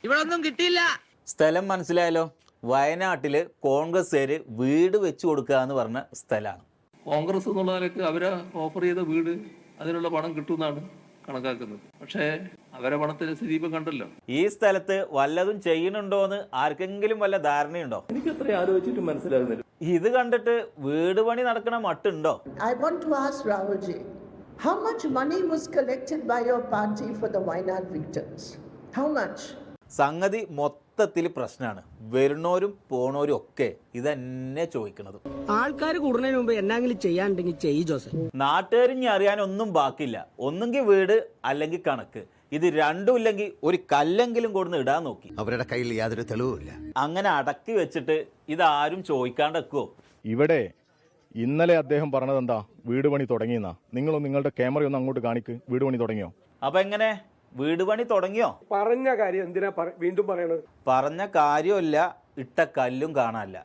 ഇവിടെ ഒന്നും കിട്ടിയില്ല. സ്ഥലം മനസ്സിലായല്ലോ. വയനാട്ടില് കോൺഗ്രസ്സുകാര് വീട് വെച്ചു കൊടുക്കുക എന്ന് പറഞ്ഞ സ്ഥലമാണ്. കോൺഗ്രസ് എന്നുള്ളവർക്ക് അവരെ ഓഫർ ചെയ്ത വീട് അതിനുള്ള പണം കിട്ടുമെന്നാണ് കണക്കാക്കുന്നത്. പക്ഷേ അവരെ പണത്തിന്റെ സ്ഥിതി ഇപ്പം കണ്ടല്ലോ. ഈ സ്ഥലത്ത് വല്ലതും ചെയ്യുന്നുണ്ടോന്ന് ആർക്കെങ്കിലും വല്ല ധാരണയുണ്ടോ? എനിക്ക് അത്ര ആലോചിച്ചിട്ട് മനസ്സിലാകുന്നില്ല. ഇത് കണ്ടിട്ട് വീട് പണി നടക്കണ മട്ടുണ്ടോ? I want to ask Rahulji, how much money was collected by your party for the Wayanad victims? How much? സംഗതി മൊത്തത്തിൽ പ്രശ്നമാണ്. വരുന്നോരും പോണോരും ഒക്കെ ഇതന്നെ ചോദിക്കണത്. ആൾക്കാർ കൂടുന്നതിന് മുമ്പ് എന്നെങ്കിലും ചെയ്യാനുണ്ടെങ്കിൽ ചെയ്യ് ജോസഫ്. നാട്ടുകാരിഞ്ഞ് അറിയാനൊന്നും ബാക്കില്ല. ഒന്നെങ്കിൽ വീട് അല്ലെങ്കിൽ കണക്ക്. ഇത് രണ്ടും ഇല്ലെങ്കിൽ ഒരു കല്ലെങ്കിലും കൊടുന്ന് ഇടാൻ നോക്കി. അവരുടെ കയ്യിൽ യാതൊരു തെളിവുമില്ല. അങ്ങനെ അടക്കി വെച്ചിട്ട് ഇതാരും ചോദിക്കാണ്ടെക്കുവോ? ഇവിടെ ഇന്നലെ അദ്ദേഹം പറഞ്ഞത് എന്താ? വീട് പണി തുടങ്ങിയെന്നാ. നിങ്ങളുടെ ക്യാമറയൊന്നും അങ്ങോട്ട് കാണിക്ക്. വീട് പണി തുടങ്ങിയോ? അപ്പൊ എങ്ങനെ വീട് പണി തുടങ്ങിയോ? പറഞ്ഞ കാര്യം എന്തിനാ വീണ്ടും പറയണത്? പറഞ്ഞ കാര്യമില്ല, ഇട്ട കല്ലും കാണാനില്ല.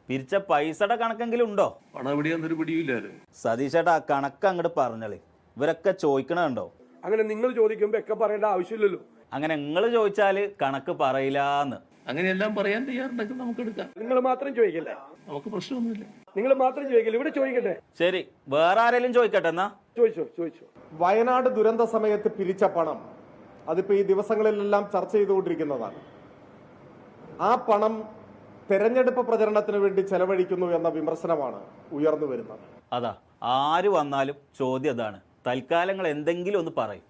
പിരിച്ച പൈസയുടെ കണക്കെങ്കിലും ഉണ്ടോ? പണം എവിടെയാന്നൊരു പിടിയില്ലല്ലോ. സതീശേട്ടാ ആ കണക്ക് അങ്ങോട്ട് പറഞ്ഞളി. ഇവരൊക്കെ ചോദിക്കണുണ്ടോ? അങ്ങനെ നിങ്ങൾ ചോദിക്കുമ്പോ ഒക്കെ പറയേണ്ട ആവശ്യമില്ലല്ലോ. അങ്ങനെ നിങ്ങൾ ചോദിച്ചാല് കണക്ക് പറയില്ലാന്ന്. അങ്ങനെയെല്ലാം പറയാൻ തയ്യാറുണ്ടെങ്കിൽ നമുക്ക് എടുക്കാം. നിങ്ങൾ മാത്രം ചോദിക്കല്ലേ? നമുക്ക് പ്രശ്നമൊന്നുമില്ല. നിങ്ങൾ മാത്രം ചോദിക്കല്ലേ? ഇവിടെ ചോദിക്കട്ടെ. ശരി, വേറെ ആരെങ്കിലും ചോദിക്കട്ടെ എന്നാ. ചോദിച്ചോ. വയനാട് ദുരന്ത സമയത്ത് പിരിച്ച പണം അതിപ്പോ ഈ ദിവസങ്ങളിലെല്ലാം ചർച്ച ചെയ്തുകൊണ്ടിരിക്കുന്നതാണ്. ആ പണം തെരഞ്ഞെടുപ്പ് പ്രചരണത്തിന് വേണ്ടി ചെലവഴിക്കുന്നു എന്ന വിമർശനമാണ് ഉയർന്നു വരുന്നത്. അതാ ആര് വന്നാലും ചോദ്യം അതാണ്. തൽക്കാലങ്ങൾ എന്തെങ്കിലും ഒന്ന് പറയും.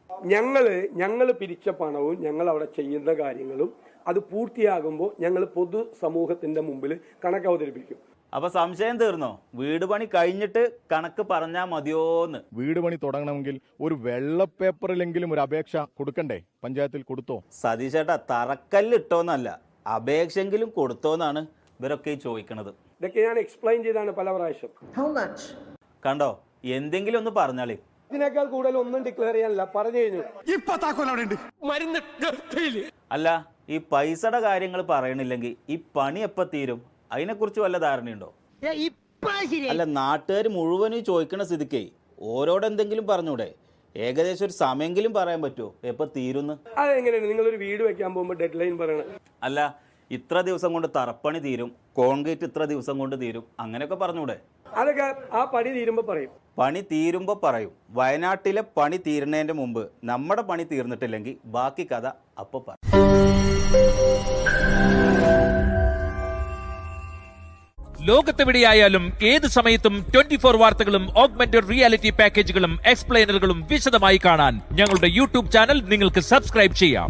ഞങ്ങള് പിരിച്ച പണവും ഞങ്ങൾ അവിടെ ചെയ്യുന്ന കാര്യങ്ങളും അത് പൂർത്തിയാകുമ്പോൾ ഞങ്ങൾ പൊതു സമൂഹത്തിന്റെ മുമ്പിൽ കണക്ക് അവതരിപ്പിക്കും. അപ്പൊ സംശയം തീർന്നോ? വീട് പണി കഴിഞ്ഞിട്ട് കണക്ക് പറഞ്ഞാ മതിയോന്ന്. വീട് പണി തുടങ്ങണമെങ്കിൽ ഒരു വെള്ള പേപ്പറിലെങ്കിലും ഒരു അപേക്ഷ കൊടുക്കണ്ടേ? പഞ്ചായത്തിൽ കൊടുത്തോ? സതീശേട്ടാ തറക്കല്ല് ഇട്ടോന്നല്ല, അപേക്ഷയെങ്കിലും കൊടുത്തോന്നാണ് ഇവരൊക്കെ ചോദിക്കണത്. ഇതൊക്കെ ഞാൻ എക്സ്പ്ലെയിൻ ചെയ്താണ് പല പ്രാവശ്യം. How much? കണ്ടോ, എന്തെങ്കിലും ഒന്ന് പറഞ്ഞാളി. ഇതിനേക്കാൾ കൂടുതൽ ഒന്നും ഡിക്ലെയർ ചെയ്യാനില്ല, പറഞ്ഞു കഴിഞ്ഞു. അല്ല, ഈ പൈസയുടെ കാര്യങ്ങൾ പറയണില്ലെങ്കിൽ ഈ പണി എപ്പോ തീരും? അതിനെക്കുറിച്ച് വല്ല ധാരണയുണ്ടോ? അല്ല, നാട്ടുകാർ മുഴുവനും ചോദിക്കണ സ്ഥിതിക്കേ ഓരോടെന്തെങ്കിലും പറഞ്ഞൂടെ? ഏകദേശം ഒരു സമയെങ്കിലും പറയാൻ പറ്റുമോ എപ്പോ തീരുന്ന്? അതെങ്ങനെയാണ് നിങ്ങളൊരു വീട് വെക്കാൻ പോകുമ്പോൾ ഡെഡ് ലൈൻ പറയണത്? അല്ല, ഇത്ര ദിവസം കൊണ്ട് തറപ്പണി തീരും, കോൺക്രീറ്റ് ഇത്ര ദിവസം കൊണ്ട് തീരും, അങ്ങനെയൊക്കെ പറഞ്ഞൂടെ? അതൊക്കെ ആ പണി തീരുമ്പോ പറയും. പണി തീരുമ്പോ പറയും. വയനാട്ടിലെ പണി തീരുന്നതിന്റെ മുമ്പ് നമ്മുടെ പണി തീർന്നിട്ടില്ലെങ്കിൽ ബാക്കി കഥ അപ്പൊ പറയും. ലോകത്തെവിടെയായാലും ഏത് സമയത്തും 24 വാർത്തകളും ഓഗ്മെന്റഡ് റിയാലിറ്റി പാക്കേജുകളും എക്സ്പ്ലെയിനറുകളും വിശദമായി കാണാൻ ഞങ്ങളുടെ യൂട്യൂബ് ചാനൽ നിങ്ങൾക്ക് സബ്സ്ക്രൈബ് ചെയ്യാം.